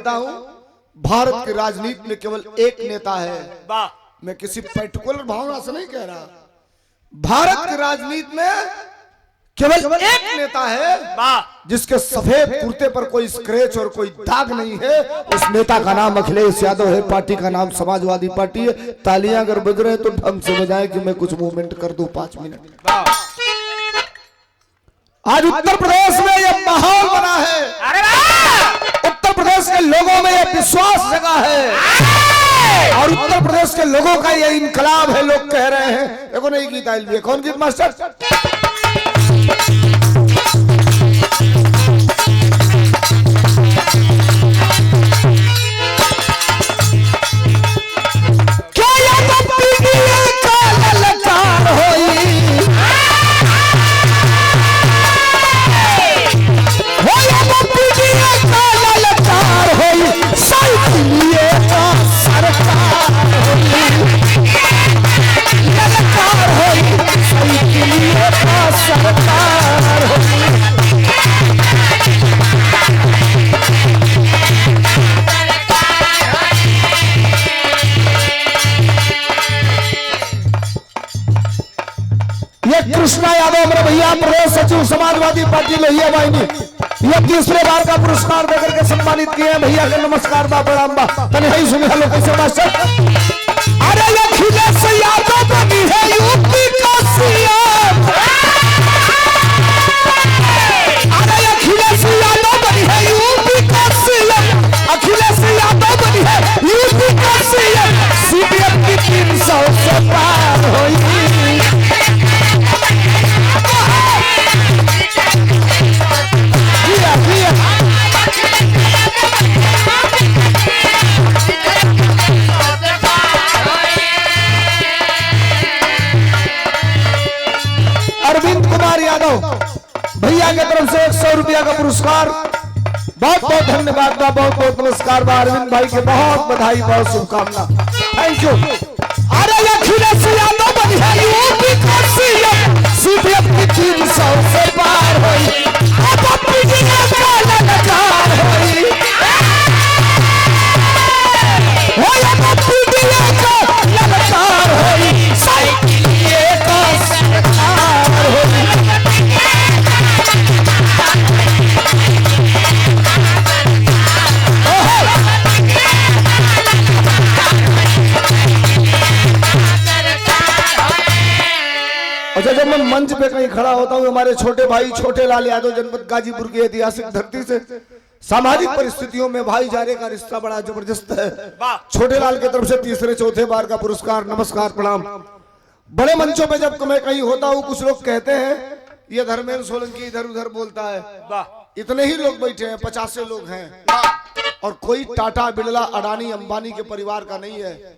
कहता हूँ भारत की राजनीति में केवल एक नेता है। मैं किसी पर्टिकुलर भावना से नहीं कह रहा, भारत की राजनीति में केवल एक नेता है जिसके सफेद कुर्ते पर कोई स्क्रैच और कोई दाग नहीं है। उस नेता का नाम अखिलेश यादव है, पार्टी का नाम समाजवादी पार्टी है। तालियां अगर बज रहे हैं तो ढंग से बजाएं कि मैं कुछ मूवमेंट कर दूं 5 मिनट। आज उत्तर प्रदेश में यह माहौल बना है, उत्तर प्रदेश के लोगों में यह विश्वास जगा है और उत्तर प्रदेश के लोगों का यह इनकलाब है। लोग कह रहे हैं, देखो नहीं गीत आयल भी, कौन गीत मास्टर? कृष्णा यादव मेरे भैया प्रदेश सचिव समाजवादी पार्टी लोहिया वाहिनी, ये तीसरे बार का पुरस्कार देकर के सम्मानित किए हैं। भैया का नमस्कार बा प्रणाम बा तने ही सुने हेलो कैसे मास्टर। अरे अखिलेश यादव बनी है यूपी का सीएम, अरे अखिलेश यादव बनी है यूपी का सीएम, अखिलेश यादव बनी है यूपी का सीएम। सीपीएम की 300 से पार हुई। अरविंद कुमार यादव भैया की तरफ से 100 रुपया का पुरस्कार, बहुत बहुत धन्यवाद बा, बहुत बहुत नमस्कार बा। अरविंद भाई के बहुत बधाई, बहुत शुभकामना, थैंक यू। अरे अखिलेश यादव बनी है यूपी का सीएम, सीपीएम की 300 से पार हुई। अब अपनी जिला का लगातार हुई, हो अब अपनी जिला का लगातार हुई। साइकिलिए का सरकार हुई। अच्छा, जब मैं मंच पे कहीं खड़ा होता हूँ, हमारे छोटे भाई छोटे लाल यादव जनपद गाजीपुर की ऐतिहासिक धरती से सामाजिक परिस्थितियों में भाईचारे का रिश्ता बड़ा जबरदस्त है। छोटे लाल की तरफ से तीसरे चौथे बार का पुरस्कार, नमस्कार प्रणाम। बड़े मंचों पे जब मैं कहीं होता हूँ, कुछ लोग कहते हैं ये धर्मेंद्र सोलंकी इधर उधर बोलता है। इतने ही लोग बैठे हैं, 50 लोग हैं और कोई टाटा बिरला अडानी अंबानी के परिवार का नहीं है।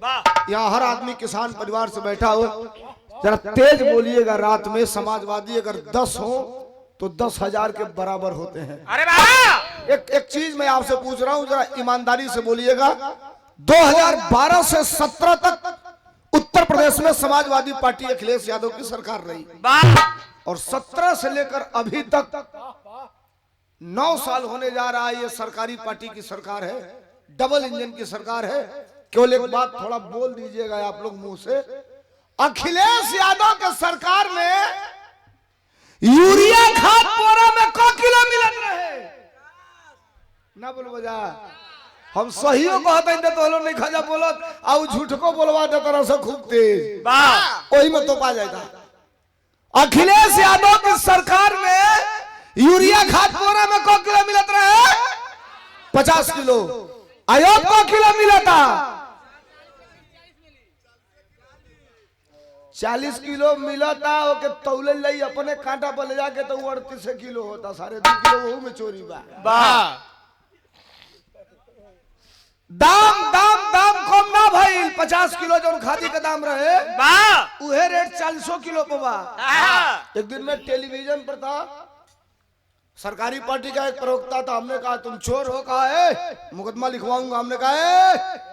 यहाँ हर आदमी किसान परिवार से बैठा हो। जरा तेज बोलिएगा, रात में समाजवादी अगर 10 हो तो 10,000 के बराबर होते हैं। अरे एक चीज मैं आपसे पूछ रहा हूं, जरा ईमानदारी से बोलिएगा। 2012 से 17 तक उत्तर प्रदेश में समाजवादी पार्टी अखिलेश यादव की सरकार रही और 17 से लेकर अभी तक 9 साल होने जा रहा है। ये सरकारी पार्टी की सरकार है, डबल इंजन की सरकार है। केवल एक बात थोड़ा बोल दीजिएगा आप लोग मुंह से, अखिलेश यादव के सरकार में यूरिया खाद बोरा में को किलो मिलत रहे ना बोल बजा। हम सहियो कहते हैं तो नहीं खजा बोलत और झूठ को बोलवा दे तरह से खूब तेज वही में तो पा जाएगा। अखिलेश यादव की सरकार में यूरिया खाद बोरा में को किलो मिलत रहे 50 किलो, आयोग को किलो मिला था 40 किलो मिला था। ओके तौले लई अपने कांटा पर ले जाके तो 38 किलो होता, 2.5 किलो वो में चोरी बा। दाम दाम दाम कम ना भाई, 50 किलो जो खादी का दाम रहे उहे रेट 400 किलो पे बा। एक दिन में टेलीविजन पर था, सरकारी पार्टी का एक प्रवक्ता था। हमने कहा तुम चोर हो, कहा है मुकदमा लिखवाऊंगा। हमने कहा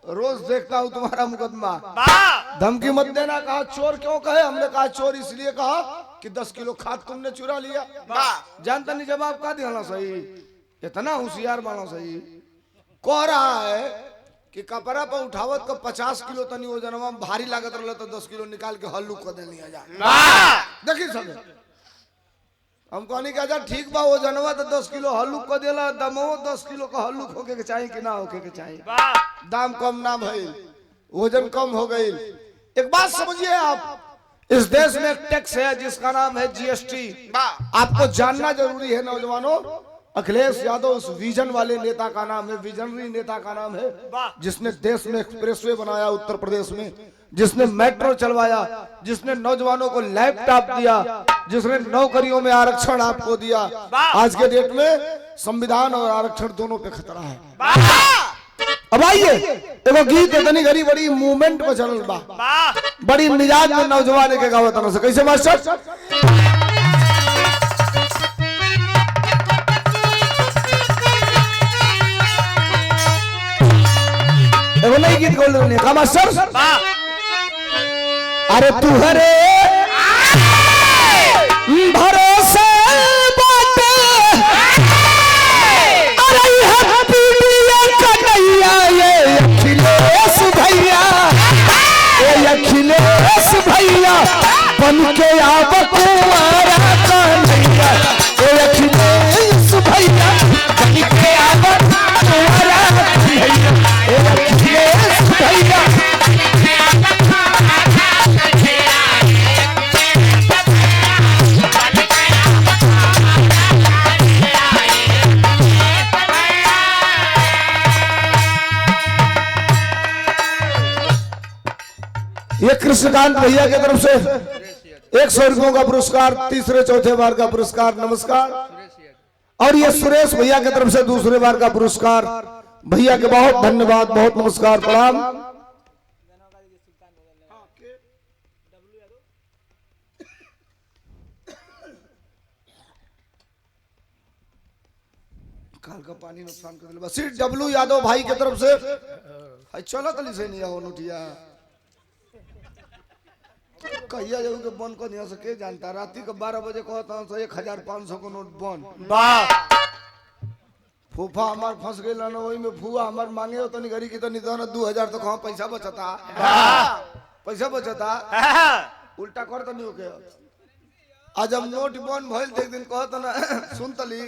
रोज देखता हूं तुम्हारा मुकदमा, धमकी मत देना। कहा चोर क्यों कहे? हमने कहा चोर इसलिए कहा कि 10 किलो खाद तुमने चुरा लिया। जानता नहीं जवाब का दिया सही, इतना होशियार मानो सही। कह रहा है कि कपड़ा पर उठावत को 50 किलो तनी वजनवा भारी लागत रहल तो 10 किलो निकाल के हल्लू कर दे लिया जा। देखी सब हम कहनी का ठीक बा वजनवा तो 10 किलो हल्लू कर देला, दमो 10 किलो का हल्लू होके के चाहिए कि ना होके के चाहिए। दाम कम ना भइल, वजन कम हो गई। एक बात समझिए आप, इस देश में एक टैक्स है जिसका नाम है जीएसटी। आपको जानना जरूरी है नौजवानों। अखिलेश यादव उस विजन वाले नेता का नाम है, विजनरी नेता का नाम है, जिसने देश में एक्सप्रेसवे बनाया उत्तर प्रदेश में, जिसने मेट्रो चलवाया, जिसने नौजवानों को लैपटॉप दिया, जिसने नौकरियों में आरक्षण आपको दिया। आज के डेट में संविधान और आरक्षण दोनों पे खतरा है। अब आइए एगो गीत इतनी घड़ी बड़ी मूवमेंट में चल बा, बड़ी मिजाज में नौजवान के गावत से कैसे मास्टर। एगो नई गीत बोल रहे का मास्टर। अरे तू हरे भरोसे बाटे, अरे कन्हैया ये अखिलेश भैया, ये अखिलेश भैया बन के आब कुंवारा कन्हैया, ये अखिलेश भैया बन के आब कुंवारा कन्हैया, ये अखिलेश भैया। ये कृष्णकांत भैया की तरफ से 100 रुपयों का पुरस्कार, तीसरे चौथे बार का पुरस्कार, नमस्कार। और ये सुरेश भैया की तरफ से दूसरे बार का पुरस्कार, भैया के बहुत धन्यवाद, बहुत नमस्कार, प्रणाम। काल का पानी नुकसान कर दिया। श्री डब्लू यादव भाई की तरफ से चलो तली से नहीं आओ नोटिया कहिया जाऊ के बन को नहीं सके जानता। राती के 12 बजे कहता हूँ 1500 को नोट बन। फूफा हमार फंस गई ना, वही में फूआ हमार मांगे हो तो नहीं घरी की तो नहीं तो 2000 तो कहाँ पैसा बचता, पैसा बचता उल्टा कर तो नहीं हो गया। आज हम नोट बन भइल एक दिन कहता ना सुन तली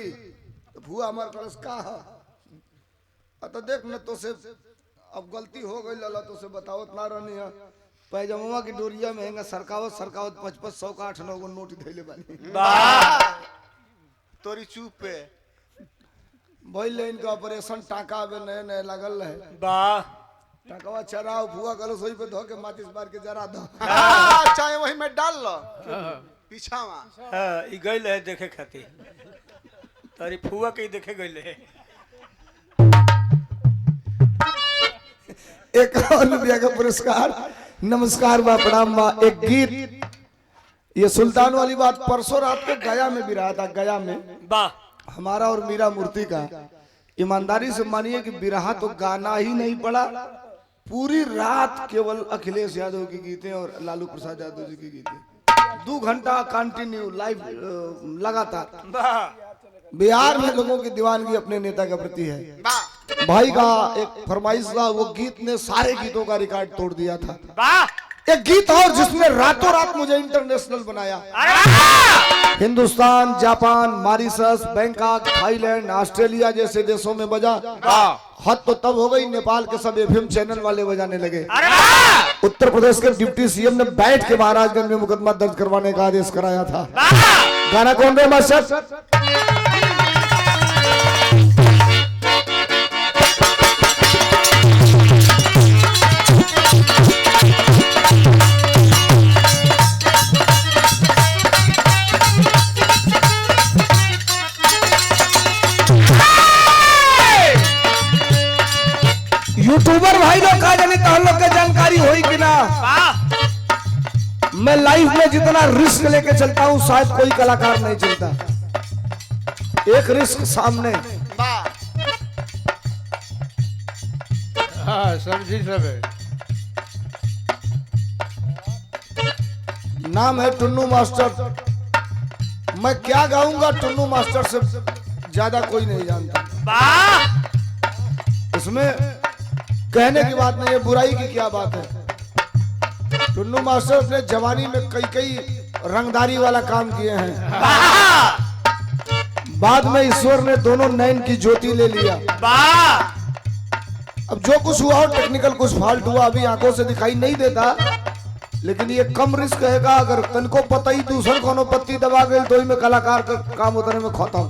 तो फूआ हमार करस का तो देख न तो से अब गलती हो गई लला तो से बताओ ना रहनी है। पैजामा की डोरिया में हैंगा सरकावत 5500 का 8-9 गो नोट धैले बानी। तोरी चुप पे भइल इनका ऑपरेशन टाका में नए लागल है। टाकावा चराओ फुआ कलो सोई पे धो के माचिस बार के जरा दो। चाहे वही में डाल लो पीछावा। ई गइल है देखे खातिर, तारी फुआ के देखे गइल है। 51 रुपया का पुरस्कार, नमस्कार बा, प्रणाम बा। एक गीत, ये सुल्तान वाली बात परसों रात को गया में भी रहा था। गया में हमारा और मीरा मूर्ति का, ईमानदारी से मानिए कि बिरहा तो गाना ही नहीं पड़ा, पूरी रात केवल अखिलेश यादव की गीतें और लालू प्रसाद यादव जी की गीतें, 2 घंटा कंटिन्यू लाइव लगातार। बिहार में लोगों की दीवानगी अपने नेता के प्रति है। भाई का एक फरमाइश था, वो गीत ने सारे गीतों का रिकॉर्ड तोड़ दिया था। एक गीत और जिसने रातों रात मुझे इंटरनेशनल बनाया। Hindustan, Japan, Mauritius, Bangkok, Thailand, Australia जैसे देशों में बजा। हद तो तब हो गई, नेपाल के सब एफएम चैनल वाले बजाने लगे। उत्तर प्रदेश के डिप्टी सीएम ने बैठ के महाराजगंज में मुकदमा दर्ज करवाने का आदेश कराया था। गाना कौन रे मास्टर? यूट्यूबर भाई लोग का जाने तो हम लोग के जानकारी होई कि ना। मैं लाइफ में जितना रिस्क लेके चलता हूँ शायद कोई कलाकार नहीं चलता। एक रिस्क सामने, हाँ समझी सब है। नाम है टुन्नू मास्टर। मैं क्या गाऊंगा टुन्नू मास्टर से ज्यादा कोई नहीं जानता। इसमें कहने की बात नहीं है, बुराई की क्या बात है। टुन्नू मास्टर अपने जवानी में कई कई रंगदारी वाला काम किए हैं। बाद में ईश्वर ने दोनों नयन की ज्योति ले लिया। अब जो कुछ हुआ हो, टेक्निकल कुछ फॉल्ट हुआ, अभी आंखों से दिखाई नहीं देता, लेकिन ये कम रिस्क है का अगर तन को पता ही दूसर कोनो पत्ती दबा गई तो ही में कलाकार का काम उतरने में खत्म।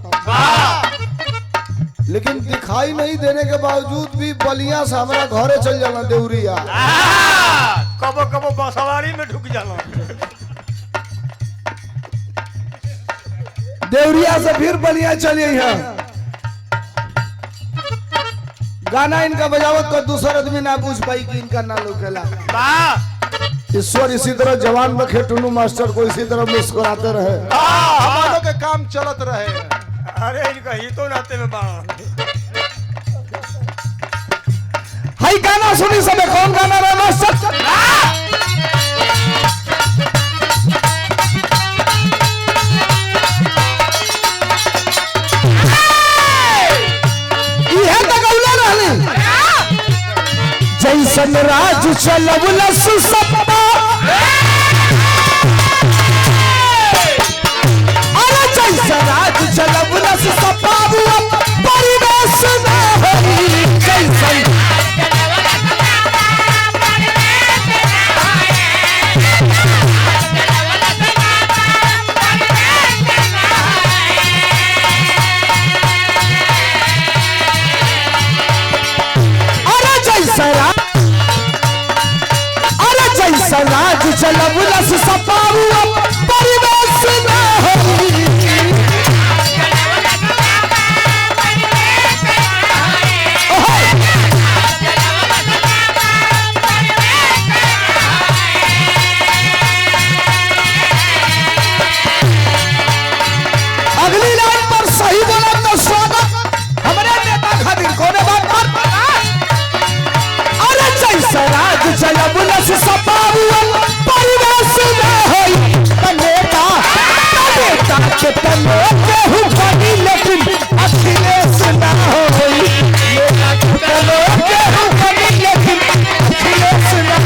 लेकिन दिखाई नहीं देने के बावजूद भी बलिया से हमारा घरे चल जाना देवरिया। कबो कबो बसवारी में ढुक जाना। देवरिया से फिर बलिया चली है। गाना इनका बजावत को दूसरा आदमी ना पूछ पाई कि इनका ना लोकेला। ईश्वर इसी तरह जवान रखे टुन्नू मास्टर को, इसी तरह मुस्कुराते रहे। हमारों के काम चलत रहे। अरे इनका ही तो नाते में हाई गाना सुनी सबे, कौन गाना रहे मास्टर? यह तो गौला रहली जैसन राज चलवलस सपा, अरे जैसन राज चलवलस सपा परिवेश में होई जैसन। राज चलवलस सपाऊ परिवेश में होई। अगली लाइन पर सही बोला तो स्वागत हमारे नेता खातिर कोने बात पर। अरे जैसा राज चलवलस सपाऊ परिवेश में होई। नेता के तनो केहू बनी लेकिन अखिलेश ना होई। नेता के तनो केहू बनी लेकिन अखिलेश ना।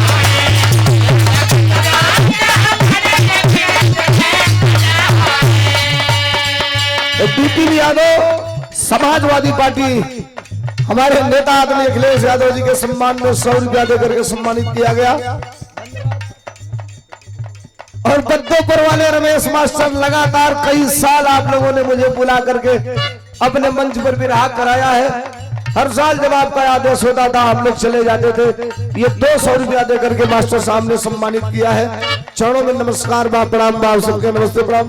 बीपी यादव समाजवादी पार्टी हमारे नेता आदमी अखिलेश यादव जी के सम्मान में 100 रुपया देकर के सम्मानित किया गया। और बद्दोपुर वाले रमेश मास्टर लगातार कई साल आप लोगों ने मुझे बुला करके अपने मंच पर भी रहा कराया है। हर साल जब आपका आदेश होता था हम लोग चले जाते थे। ये 200 रुपया देकर के मास्टर साहब ने सम्मानित किया है। चरणों में नमस्कार बा, प्रणाम बा, सबके नमस्ते प्रणाम।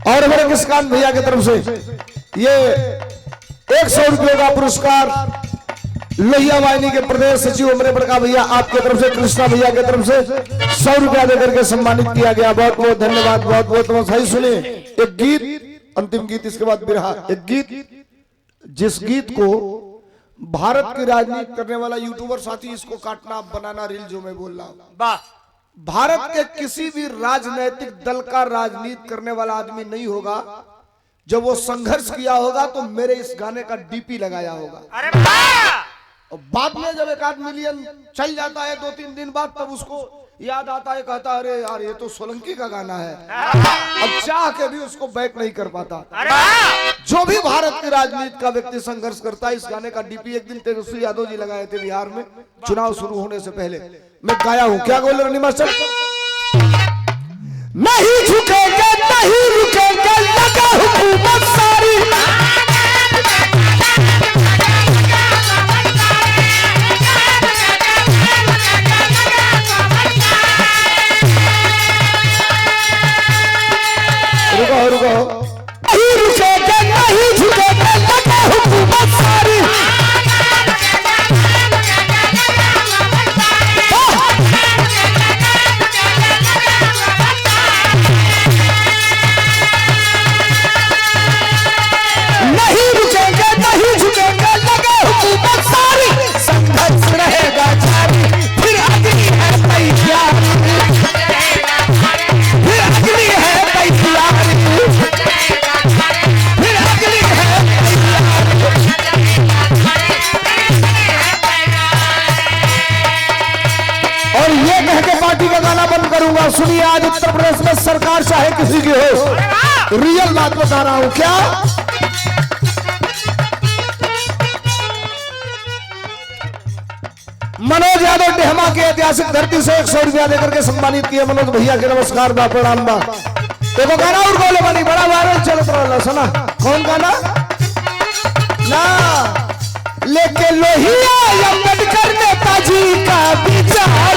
और हमारे किसकान भैया की तरफ से ये 100 रुपये का पुरस्कार लोहिया वाहिनी के प्रदेश सचिव उमरे बड़का भैया आपके तरफ से, कृष्णा भैया की तरफ से 100 रुपया देकर के सम्मानित किया गया। बहुत बहुत धन्यवाद, बहुत बहुत सही सुने। एक गीत, अंतिम गीत, इसके बाद बिरहा। एक गीत, जिस गीत को भारत की राजनीति करने वाला यूट्यूबर साथी इसको काटना बनाना रील जो मैं बोल रहा हूँ, भारत के किसी भी राजनीतिक दल का राजनीति करने वाला आदमी नहीं होगा जब वो संघर्ष किया होगा तो मेरे इस गाने का डीपी लगाया होगा। अरे और बाद में जब 1 मिलियन चल जाता है 2-3 दिन बाद, तब उसको याद आता है, कहता है अरे यार ये तो सोलंकी का गाना है। अब चाह के भी उसको बैक नहीं कर पाता। जो भी भारत की राजनीति का व्यक्ति संघर्ष करता है, इस गाने का डीपी एक दिन तेजस्वी यादव जी लगाए थे बिहार में चुनाव शुरू होने से पहले। मैं गाया हूं, क्या बोल रहे मास्टर? नहीं झुकेंगे नहीं रुकेंगे, लगा हुकूमत सारी। रुको, नहीं रुकेंगे नहीं झुकेंगे, लगा हुकूमत सारी। हुआ। सुनिए, आज उत्तर प्रदेश में सरकार चाहे किसी की हो, रियल बात बता रहा हूं। क्या मनोज यादव डेहमा की ऐतिहासिक धरती से 100 रुपया देकर के सम्मानित किए। मनोज भैया के नमस्कार बा, प्रणाम बा। देखो गाना और बोले बनी बड़ा वायरल चलत रहा, सुना कौन गाना ना लेके लोहिया अम्बेडकर नेताजी का विचार,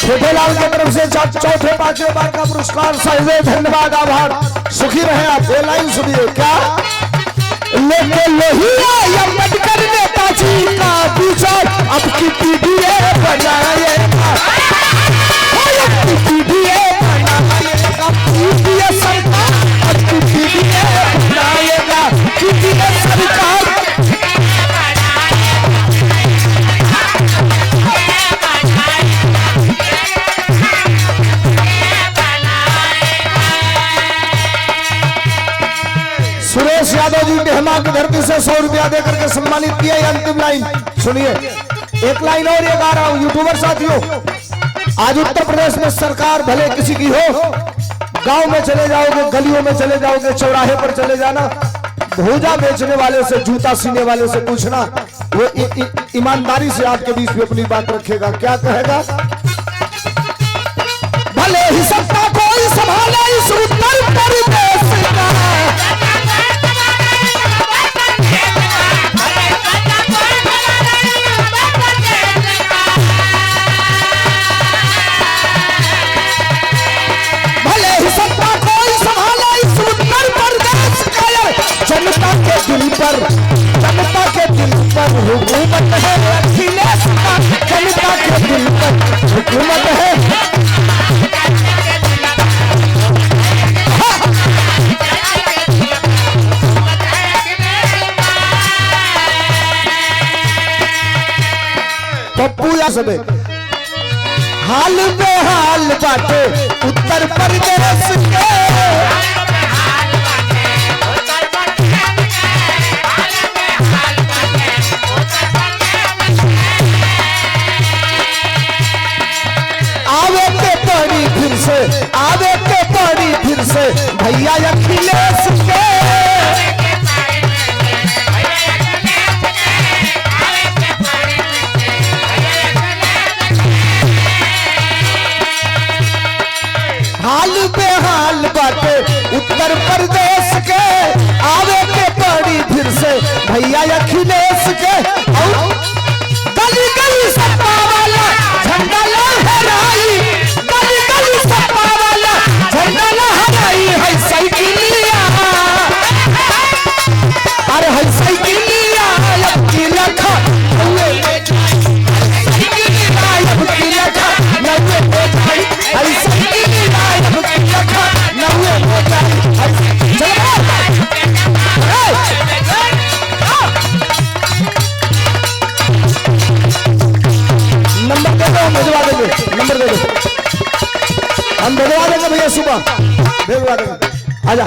छोटे लाल की तरफ से चौथे पांचवें बार का पुरस्कार। सहजे धन्यवाद, आभार, सुखी रहे आप। ये लाइन सुनिए, क्या लेके लोहिया अम्बेडकर नेताजी का विचार अब की पीढ़ी बनाएगा, अब की पीढ़ी बनाएगा, पीढ़ी सरकार अब की पीढ़ी बनाएगा, पीढ़ी सरकार। सुरेश यादव जी डेहमा की धरती से 100 रुपया देकर के सम्मानित किया। अंतिम लाइन सुनिए, एक लाइन और ये गा रहा हूं। यूट्यूबर साथियों, आज उत्तर प्रदेश में सरकार भले किसी की हो, गांव में चले जाओगे, गलियों में चले जाओगे, चौराहे पर चले जाना, भूजा बेचने वाले से, जूता सीने वाले से पूछना, वो ईमानदारी से आपके बीच में अपनी बात रखेगा। क्या कहेगा? भले ही सत्ता कोई संभाले इस उत्तर प्रदेश का, जनता के दिल पर हुकूमत है अखिलेश का, जनता के दिल पर हुकूमत है। पप्पू या सबे हाल बेहाल बाटे उत्तर प्रदेश के, आवे के पड़ी फिर से भैया अखिलेश के, हाल बेहाल बाटे उत्तर प्रदेश के, आवे के पड़ी फिर से भैया अखिलेश के। और गली गली सपा वाला झंडा लहराई, गली गली सपा वाला झंडा लहराई है साइकिलिया, अरे है साइकिलिया अब की लखा साइकिलिया अब की लखा नवे हो जाई, है साइकिलिया अब की लखा नवे हो जाई। नंबर दे दो, भिजवा देंगे, नंबर दे दो, हम भिजवा देंगे भैया, सुबह भिजवा देंगे। आजा